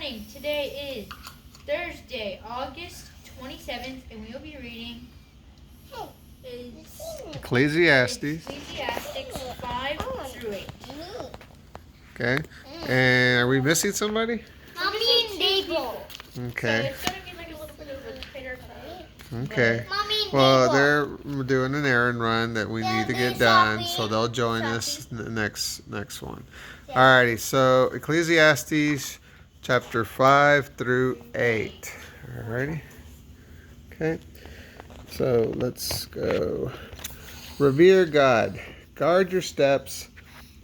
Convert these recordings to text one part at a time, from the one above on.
morning. Today is Thursday, August 27th, and we will be reading Ecclesiastes 5 through 8. Okay. And are we missing somebody? Mommy and David. Okay. So it's going to be like a little bit of a tighter time. Okay. Well, they're doing an errand run that we need to get done, so they'll join us in the next one. Alrighty, so Ecclesiastes chapter 5 through 8. Alrighty. Okay. So let's go. Revere God. Guard your steps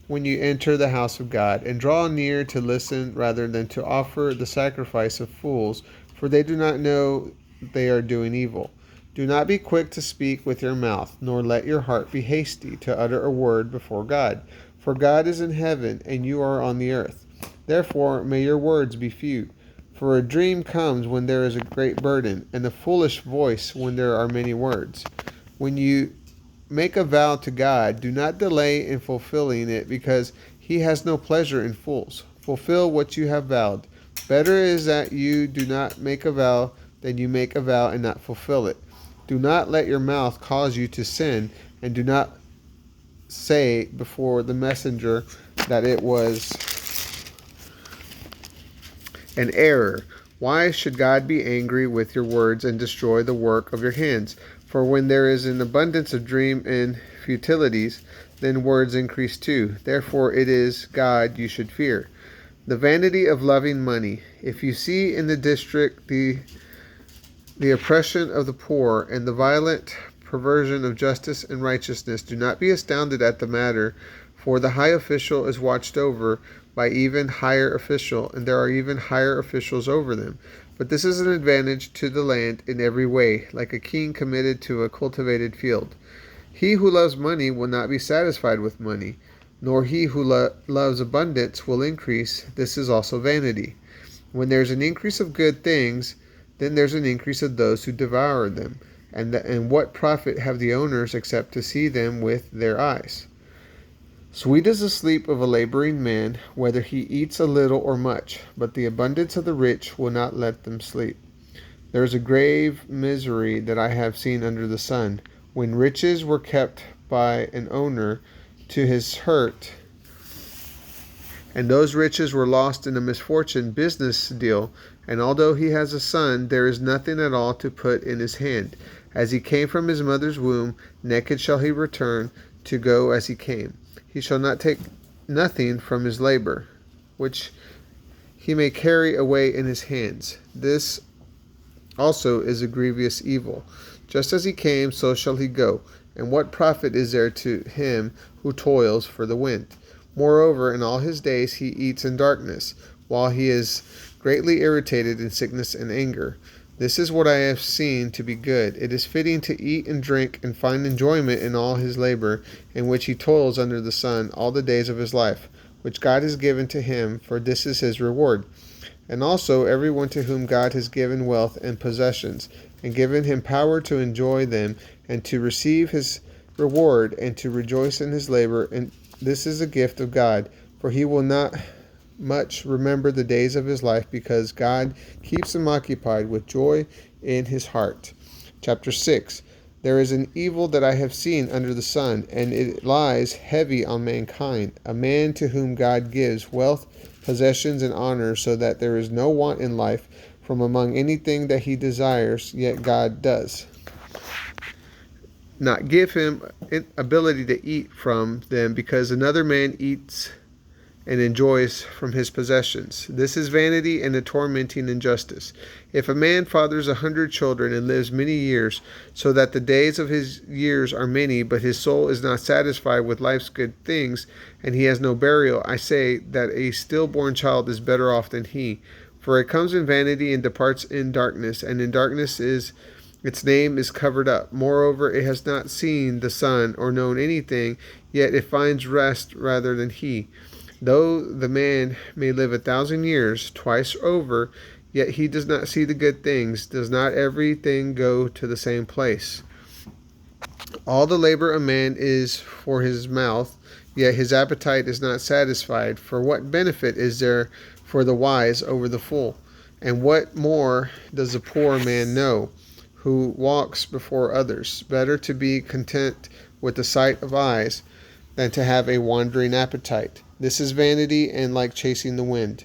when you enter the house of God, and draw near to listen rather than to offer the sacrifice of fools, for they do not know they are doing evil. Do not be quick to speak with your mouth, nor let your heart be hasty to utter a word before God. For God is in heaven, and you are on the earth. Therefore may your words be few. For a dream comes when there is a great burden, and a foolish voice when there are many words. When you make a vow to God, do not delay in fulfilling it, because he has no pleasure in fools. Fulfill what you have vowed. Better is that you do not make a vow than you make a vow and not fulfill it. Do not let your mouth cause you to sin, and do not say before the messenger that it was an error. Why should God be angry with your words and destroy the work of your hands? For when there is an abundance of dream and futilities, then words increase too. Therefore it is God you should fear. The vanity of loving money. If you see in the district the oppression of the poor and the violent perversion of justice and righteousness, do not be astounded at the matter, for the high official is watched over by even higher official, and there are even higher officials over them. But this is an advantage to the land in every way, like a king committed to a cultivated field. He who loves money will not be satisfied with money, nor he who loves abundance will increase. This is also vanity. When there is an increase of good things, then there's an increase of those who devour them. And what profit have the owners except to see them with their eyes? Sweet is the sleep of a laboring man, whether he eats a little or much, but the abundance of the rich will not let them sleep. There is a grave misery that I have seen under the sun, when riches were kept by an owner to his hurt, and those riches were lost in a misfortune business deal, and although he has a son, there is nothing at all to put in his hand. As he came from his mother's womb, naked shall he return, to go as he came. He shall not take nothing from his labor, which he may carry away in his hands. This also is a grievous evil. Just as he came, so shall he go. And what profit is there to him who toils for the wind? Moreover, in all his days he eats in darkness, while he is greatly irritated in sickness and anger. This is what I have seen to be good. It is fitting to eat and drink and find enjoyment in all his labor, in which he toils under the sun all the days of his life, which God has given to him, for this is his reward. And also everyone to whom God has given wealth and possessions, and given him power to enjoy them, and to receive his reward, and to rejoice in his labor, and this is a gift of God, for he will not much remember the days of his life, because God keeps him occupied with joy in his heart. Chapter 6. There is an evil that I have seen under the sun, and it lies heavy on mankind, a man to whom God gives wealth, possessions, and honor, so that there is no want in life from among anything that he desires, yet God does not give him ability to eat from them, because another man eats and enjoys from his possessions. This is vanity and a tormenting injustice. If a man fathers 100 children and lives many years, so that the days of his years are many, but his soul is not satisfied with life's good things, and he has no burial, I say that a stillborn child is better off than he. For it comes in vanity and departs in darkness, and in darkness its name is covered up. Moreover, it has not seen the sun or known anything, yet it finds rest rather than he. Though the man may live 1,000 years twice over, yet he does not see the good things. Does not everything go to the same place? All the labor of man is for his mouth, yet his appetite is not satisfied. For what benefit is there for the wise over the fool? And what more does a poor man know, who walks before others? Better to be content with the sight of eyes than to have a wandering appetite. This is vanity and like chasing the wind.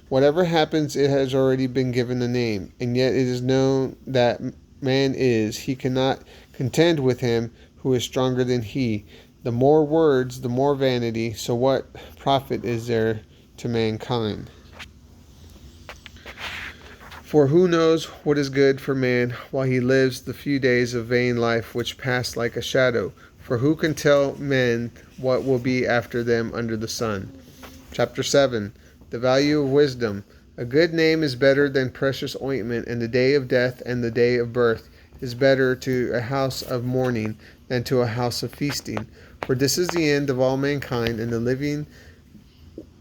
Whatever happens, it has already been given a name, and yet it is known that man is. He cannot contend with him who is stronger than he. The more words, the more vanity. So what profit is there to mankind? For who knows what is good for man while he lives the few days of vain life which pass like a shadow? For who can tell men what will be after them under the sun? Chapter 7. The value of wisdom. A good name is better than precious ointment, and the day of death and the day of birth is better to a house of mourning than to a house of feasting. For this is the end of all mankind, and the living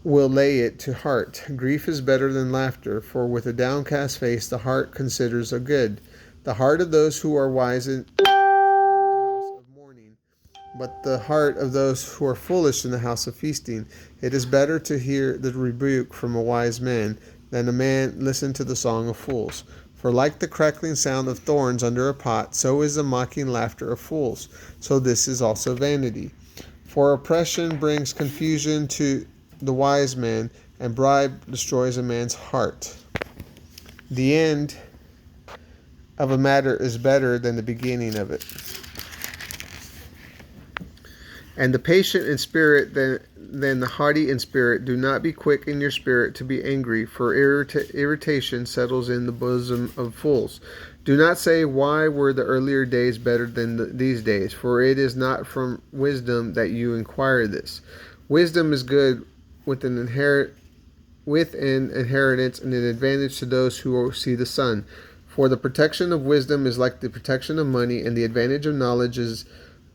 will lay it to heart. Grief is better than laughter, for with a downcast face the heart considers a good. The heart of those who are wise in the house of mourning, but the heart of those who are foolish in the house of feasting. It is better to hear the rebuke from a wise man than a man listen to the song of fools. For like the crackling sound of thorns under a pot, so is the mocking laughter of fools. So this is also vanity. For oppression brings confusion to the wise man, and bribe destroys a man's heart. The end of a matter is better than the beginning of it. And the patient in spirit than the haughty in spirit. Do not be quick in your spirit to be angry, for irritation settles in the bosom of fools. Do not say, why were the earlier days better than these days? For it is not from wisdom that you inquire this. Wisdom is good with an inheritance and an advantage to those who see the sun. For the protection of wisdom is like the protection of money, and the advantage of knowledge is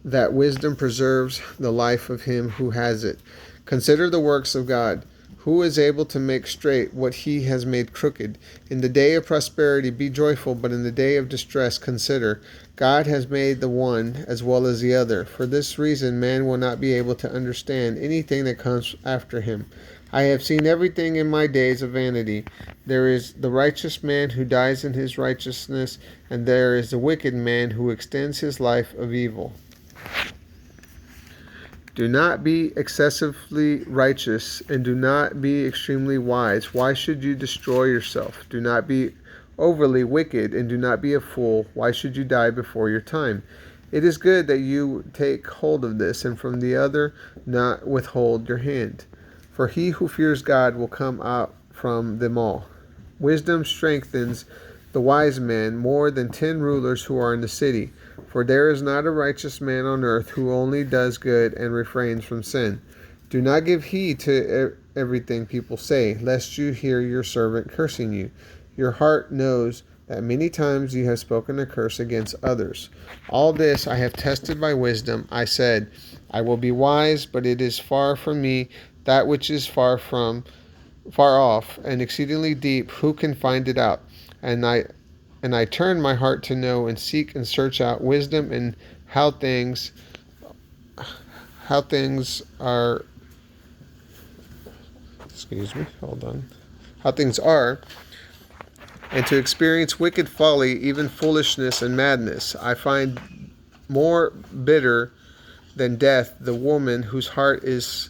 that wisdom preserves the life of him who has it. Consider the works of God. Who is able to make straight what he has made crooked? In the day of prosperity be joyful, but in the day of distress consider. God has made the one as well as the other. For this reason man will not be able to understand anything that comes after him. I have seen everything in my days of vanity. There is the righteous man who dies in his righteousness, and there is the wicked man who extends his life of evil. Do not be excessively righteous, and do not be extremely wise. Why should you destroy yourself? Do not be overly wicked, and do not be a fool. Why should you die before your time? It is good that you take hold of this, and from the other not withhold your hand. For he who fears God will come out from them all. Wisdom strengthens the wise man more than 10 rulers who are in the city. For there is not a righteous man on earth who only does good and refrains from sin. Do not give heed to everything people say, lest you hear your servant cursing you. Your heart knows that many times you have spoken a curse against others. All this I have tested by wisdom. I said, I will be wise, but it is far from me. That which is far off and exceedingly deep, who can find it out? And I turn my heart to know and seek and search out wisdom and how things are. How things are, and to experience wicked folly, even foolishness and madness. I find more bitter than death the woman whose heart is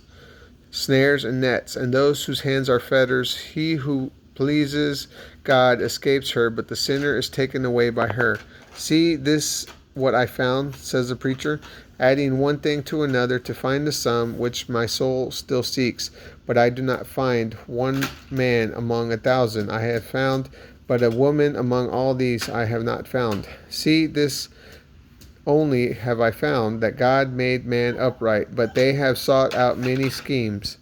snares and nets, and those whose hands are fetters. He who pleases God escapes her, but the sinner is taken away by her. See this what I found, says the preacher, adding one thing to another to find the sum which my soul still seeks. But I do not find one man among 1,000. I have found but a woman among all these I have not found. See this only have I found, that God made man upright, but they have sought out many schemes.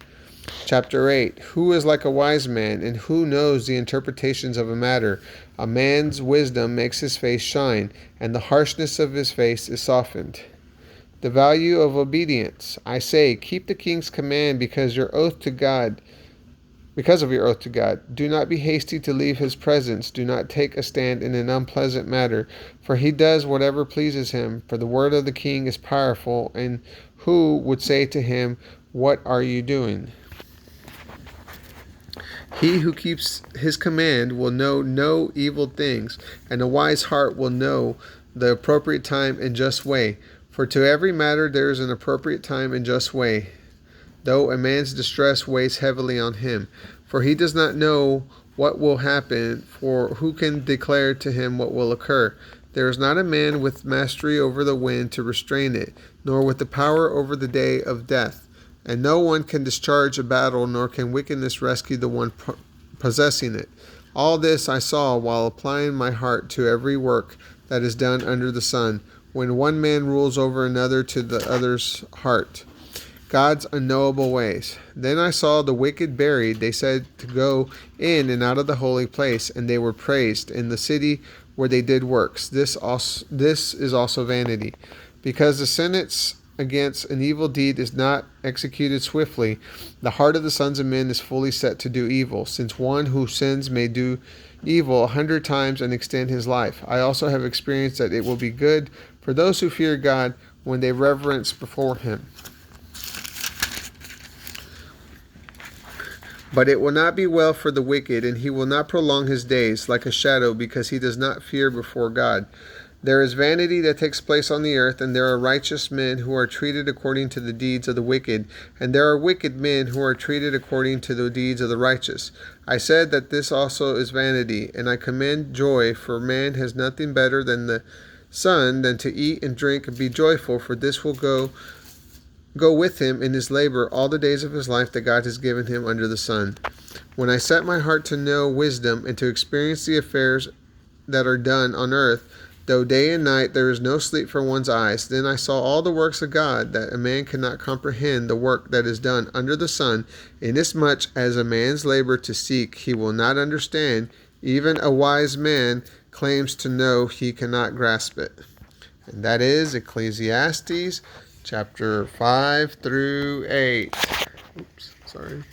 Chapter 8. Who is like a wise man, and who knows the interpretations of a matter? A man's wisdom makes his face shine, and the harshness of his face is softened. The value of obedience. I say, keep the king's command because of your oath to God. Do not be hasty to leave his presence. Do not take a stand in an unpleasant matter, for he does whatever pleases him. For the word of the king is powerful, and who would say to him, What are you doing? He who keeps his command will know no evil things, and a wise heart will know the appropriate time and just way. For to every matter there is an appropriate time and just way, though a man's distress weighs heavily on him. For he does not know what will happen, for who can declare to him what will occur? There is not a man with mastery over the wind to restrain it, nor with the power over the day of death. And no one can discharge a battle, nor can wickedness rescue the one possessing it. All this I saw while applying my heart to every work that is done under the sun, when one man rules over another to the other's heart. God's unknowable ways. Then I saw the wicked buried. They said to go in and out of the holy place, and they were praised in the city where they did works. This is also vanity, because the sentence against an evil deed is not executed swiftly. The heart of the sons of men is fully set to do evil, since one who sins may do evil 100 times and extend his life. I also have experienced that it will be good for those who fear God when they reverence before him. But it will not be well for the wicked, and he will not prolong his days like a shadow, because he does not fear before God. There is vanity that takes place on the earth, and there are righteous men who are treated according to the deeds of the wicked, and there are wicked men who are treated according to the deeds of the righteous. I said that this also is vanity, and I commend joy, for man has nothing better than the sun than to eat and drink and be joyful, for this will go with him in his labor all the days of his life that God has given him under the sun. When I set my heart to know wisdom and to experience the affairs that are done on earth, though day and night there is no sleep for one's eyes, then I saw all the works of God, that a man cannot comprehend the work that is done under the sun, inasmuch as a man's labor to seek he will not understand, even a wise man claims to know, he cannot grasp it. And that is Ecclesiastes chapter 5 through 8. Oops, sorry.